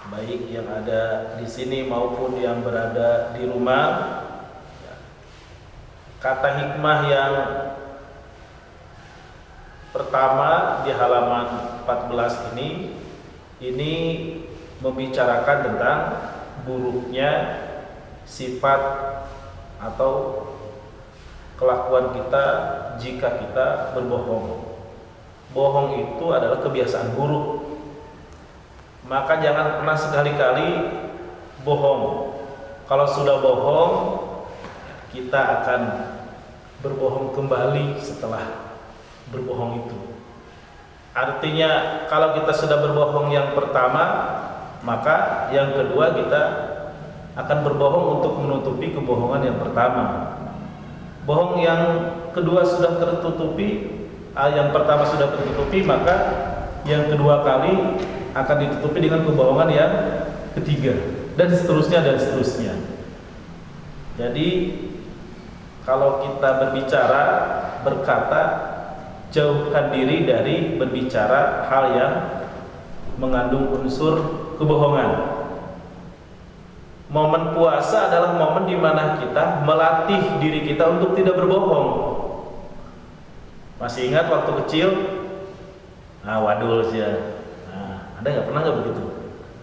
baik yang ada di sini maupun yang berada di rumah. Kata hikmah yang pertama di halaman 14 ini membicarakan tentang buruknya sifat atau kelakuan kita jika kita berbohong. Bohong itu adalah kebiasaan buruk. Maka jangan pernah sekali-kali bohong. Kalau sudah bohong, kita akan berbohong kembali setelah berbohong itu. Artinya kalau kita sudah berbohong yang pertama, maka yang kedua kita akan berbohong untuk menutupi kebohongan yang pertama. Bohong yang kedua sudah tertutupi, yang pertama sudah tertutupi, maka yang kedua kali akan ditutupi dengan kebohongan yang ketiga, dan seterusnya dan seterusnya. Jadi kalau kita berbicara, berkata, jauhkan diri dari berbicara hal yang mengandung unsur kebohongan. Momen puasa adalah momen di mana kita melatih diri kita untuk tidak berbohong. Masih ingat waktu kecil? Wadul sih. Ada nggak, pernah nggak begitu?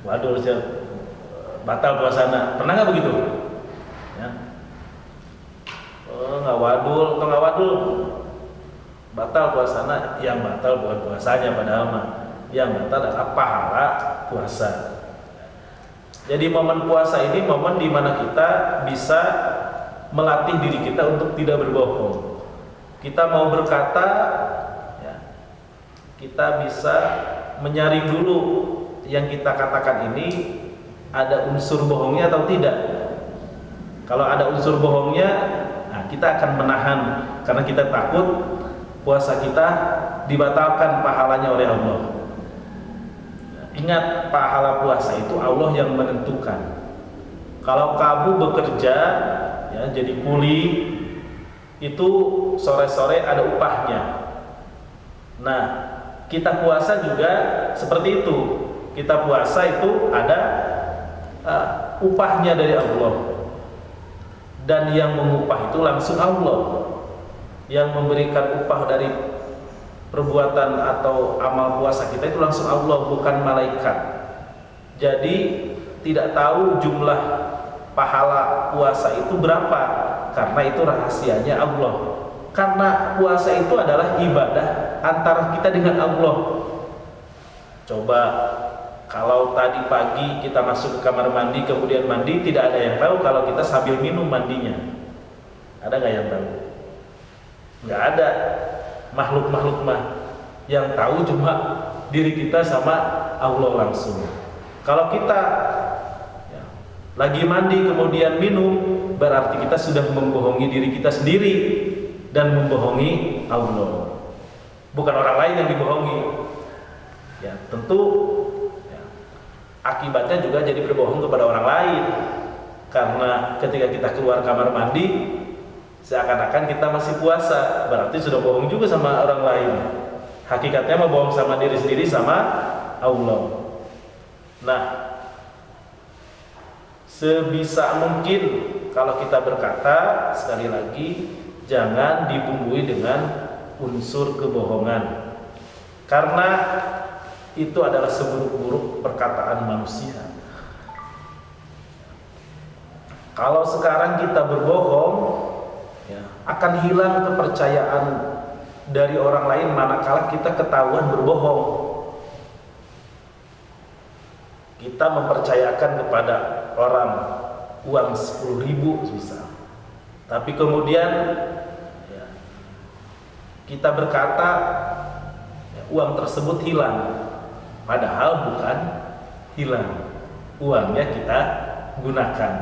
Wadul sih, batal puasana. Pernah nggak begitu? Ya. Nggak wadul, atau nggak wadul, batal puasana. Yang batal bukan puasanya, padahal mah yang batal adalah pahala puasa. Jadi momen puasa ini momen di mana kita bisa melatih diri kita untuk tidak berbohong. Kita mau berkata, ya, kita bisa menyaring dulu yang kita katakan ini ada unsur bohongnya atau tidak. Kalau ada unsur bohongnya, kita akan menahan karena kita takut puasa kita dibatalkan pahalanya oleh Allah. Ingat, pahala puasa itu Allah yang menentukan. Kalau kamu bekerja, ya, jadi kuli, itu sore-sore ada upahnya. Nah, kita puasa juga seperti itu. Kita puasa itu ada upahnya dari Allah. Dan yang mengupah itu langsung Allah. Yang memberikan upah dari perbuatan atau amal puasa kita itu langsung Allah, bukan malaikat. Jadi tidak tahu jumlah pahala puasa itu berapa, karena itu rahasianya Allah. Karena puasa itu adalah ibadah antara kita dengan Allah. Coba kalau tadi pagi kita masuk ke kamar mandi, kemudian mandi, tidak ada yang tahu kalau kita sambil minum mandinya. Ada nggak yang tahu? Nggak ada. Makhluk-makhluk mah yang tahu cuma diri kita sama Allah langsung. Kalau kita lagi mandi kemudian minum, berarti kita sudah membohongi diri kita sendiri dan membohongi Allah. Bukan orang lain yang dibohongi. Ya, tentu akibatnya juga jadi berbohong kepada orang lain. Karena ketika kita keluar kamar mandi, seakan-akan kita masih puasa, berarti sudah bohong juga sama orang lain. Hakikatnya mah bohong sama diri sendiri sama Allah. Nah, sebisa mungkin kalau kita berkata, sekali lagi, jangan dibumbui dengan unsur kebohongan. Karena itu adalah seburuk-buruk perkataan manusia. Kalau sekarang kita berbohong, akan hilang kepercayaan dari orang lain manakala kita ketahuan berbohong. Kita mempercayakan kepada orang uang 10.000 misal, tapi kemudian kita berkata uang tersebut hilang, padahal bukan hilang, uangnya kita gunakan.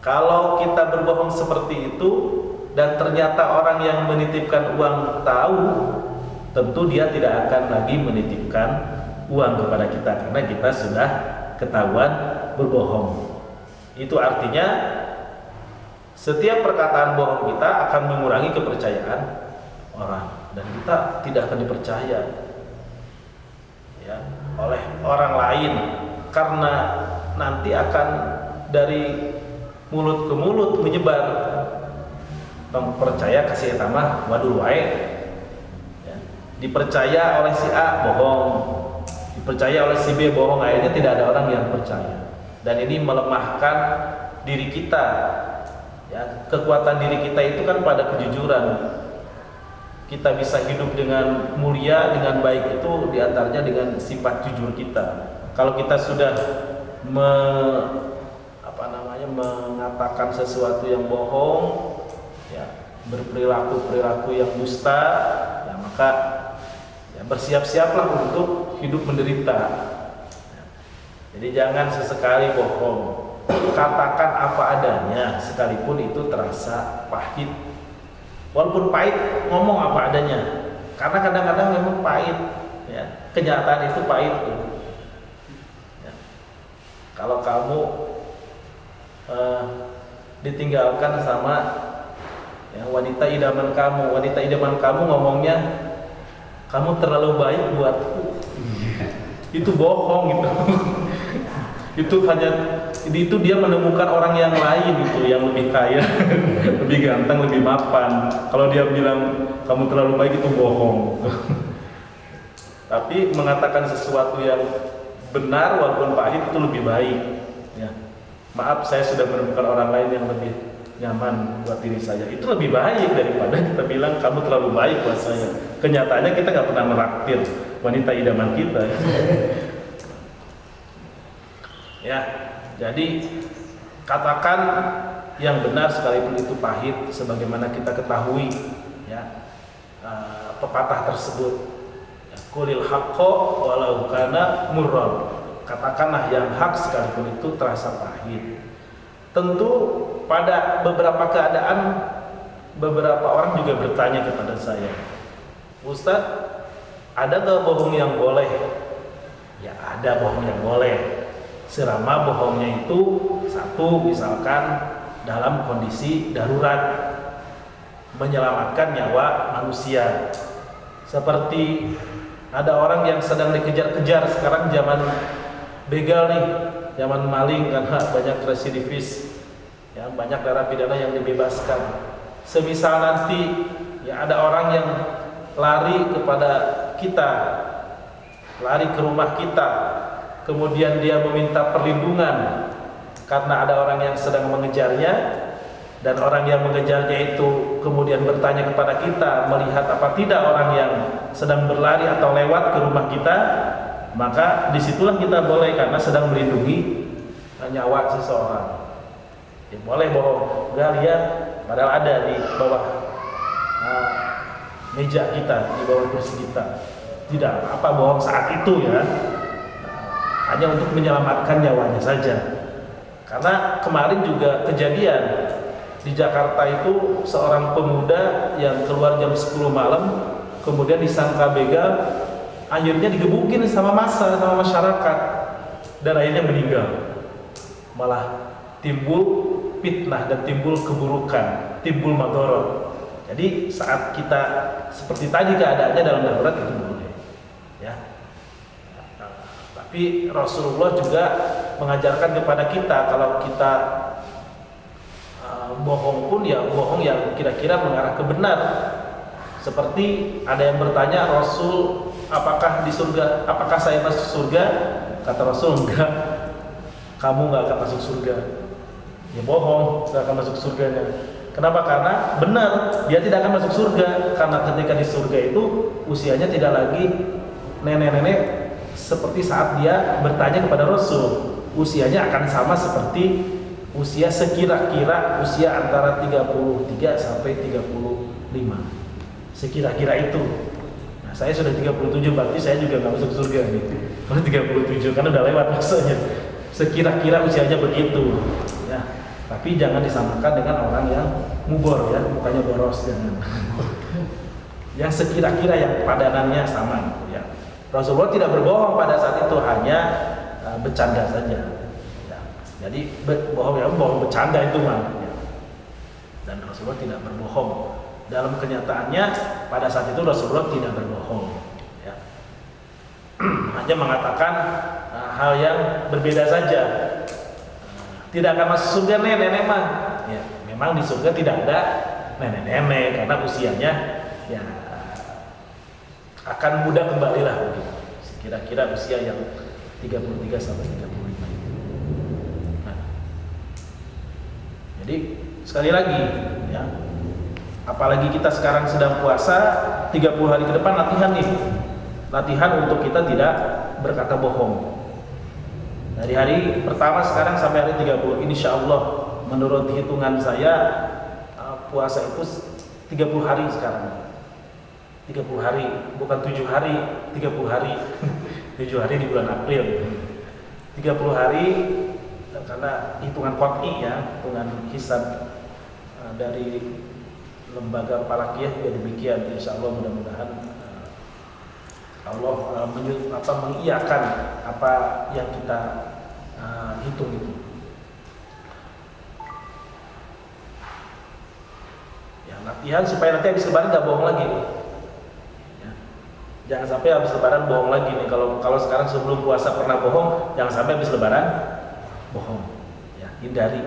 Kalau kita berbohong seperti itu dan ternyata orang yang menitipkan uang tahu, tentu dia tidak akan lagi menitipkan uang kepada kita karena kita sudah ketahuan berbohong. Itu artinya setiap perkataan bohong kita akan mengurangi kepercayaan orang dan kita tidak akan dipercaya oleh orang lain. karena nanti akan dari mulut ke mulut menyebar, tong percaya kasih etamah wadul wae ya. Dipercaya oleh si A bohong, dipercaya oleh si B bohong, akhirnya tidak ada orang yang percaya, dan ini melemahkan diri kita ya. Kekuatan diri kita itu kan pada kejujuran. Kita bisa hidup dengan mulia, dengan baik itu diantaranya dengan sifat jujur kita. Kalau kita sudah mengatakan sesuatu yang bohong ya, berperilaku yang dusta ya, maka ya, bersiap-siaplah untuk hidup menderita ya. Jadi jangan sesekali bohong, katakan apa adanya sekalipun itu terasa pahit. Walaupun pahit, ngomong apa adanya, karena kadang-kadang memang pahit ya. Kenyataan itu pahit ya. Kalau kamu ditinggalkan sama ya, wanita idaman kamu ngomongnya kamu terlalu baik buatku, itu bohong gitu. itu dia menemukan orang yang lain gitu, yang lebih kaya, lebih ganteng, lebih mapan. Kalau dia bilang kamu terlalu baik, itu bohong. Tapi mengatakan sesuatu yang benar walaupun pahit itu lebih baik ya. Maaf, saya sudah menemukan orang lain yang lebih nyaman buat diri saya. Itu lebih baik daripada kita bilang kamu terlalu baik buat saya. Kenyataannya kita nggak pernah meraktir wanita idaman kita. Ya, jadi katakan yang benar sekalipun itu pahit, sebagaimana kita ketahui ya pepatah tersebut. Qulil haqqo walau kana murran. Katakanlah yang hak sekalipun itu terasa pahit. Tentu pada beberapa keadaan beberapa orang juga bertanya kepada saya, Ustadz, ada gak bohong yang boleh? Ya ada bohong yang boleh, selama bohongnya itu satu, misalkan dalam kondisi darurat, menyelamatkan nyawa manusia. Seperti ada orang yang sedang dikejar-kejar, sekarang zaman begal nih, zaman maling, karena banyak residivis ya, banyak narapidana yang dibebaskan. Semisal nanti ya ada orang yang lari kepada kita, lari ke rumah kita, kemudian dia meminta perlindungan karena ada orang yang sedang mengejarnya, dan orang yang mengejarnya itu kemudian bertanya kepada kita, melihat apa tidak orang yang sedang berlari atau lewat ke rumah kita, maka disitulah kita boleh, karena sedang melindungi nyawa seseorang. Ya, boleh bohong, enggak lihat, padahal ada di bawah meja kita, di bawah kursi kita. Tidak apa bohong saat itu ya, hanya untuk menyelamatkan nyawanya saja. Karena kemarin juga kejadian di Jakarta itu, seorang pemuda yang keluar jam 10 malam, kemudian disangka begal, akhirnya digebukin sama massa, sama masyarakat, dan akhirnya meninggal. Malah timbul fitnah dan timbul keburukan, timbul madorot. Jadi saat kita seperti tadi keadaannya dalam darurat itu boleh ya. Tapi Rasulullah juga mengajarkan kepada kita, kalau kita bohong pun ya bohong yang kira-kira mengarah ke benar. Seperti ada yang bertanya, Rasul, apakah di surga, apakah saya masuk surga? Kata Rasul, enggak, kamu enggak akan masuk surga. Ya bohong, enggak akan masuk surganya. Kenapa? Karena benar, dia tidak akan masuk surga, karena ketika di surga itu usianya tidak lagi nenek-nenek seperti saat dia bertanya kepada Rasul. Usianya akan sama seperti usia sekira-kira usia antara 33 sampai 35. Sekira-kira itu. Nah, saya sudah 37, berarti saya juga nggak masuk surga nih. Kalau 37 kan udah lewat masanya. Sekira-kira usianya begitu. Ya. Tapi jangan disamakan dengan orang yang mubor ya, mukanya boros, jangan. Yang sekira-kira yang padanannya sama ya. Rasulullah tidak berbohong pada saat itu, hanya bercanda saja. Ya. Jadi bohong ya, bohong bercanda itu mah. Ya. Dan Rasulullah tidak berbohong. Dalam kenyataannya pada saat itu Rasulullah tidak berbohong ya. Hanya mengatakan hal yang berbeda saja. Tidak akan masuk surga nenek-nenek mah. Ya, memang di surga tidak ada nenek-nenek karena usianya ya akan mudah kembali lah begitu. Kira-kira usia yang 33 sampai 35 itu. Nah, jadi sekali lagi ya, apalagi kita sekarang sedang puasa 30 hari ke depan latihan nih. Latihan untuk kita tidak berkata bohong. Dari hari pertama sekarang sampai hari 30, insya Allah menurut hitungan saya puasa itu 30 hari sekarang. 30 hari, bukan 7 hari, 30 hari. 7 hari di bulan April. 30 hari karena hitungan qat'i ya, hitungan hisab dari lembaga falakiyah juga demikian. Insya Allah mudah-mudahan Allah mengiyakan apa yang kita hitung itu. Ya, latihan supaya nanti habis lebaran nggak bohong lagi. Ya. Jangan sampai habis lebaran bohong lagi nih. Kalau sekarang sebelum puasa pernah bohong, jangan sampai habis lebaran bohong. Ya, hindari.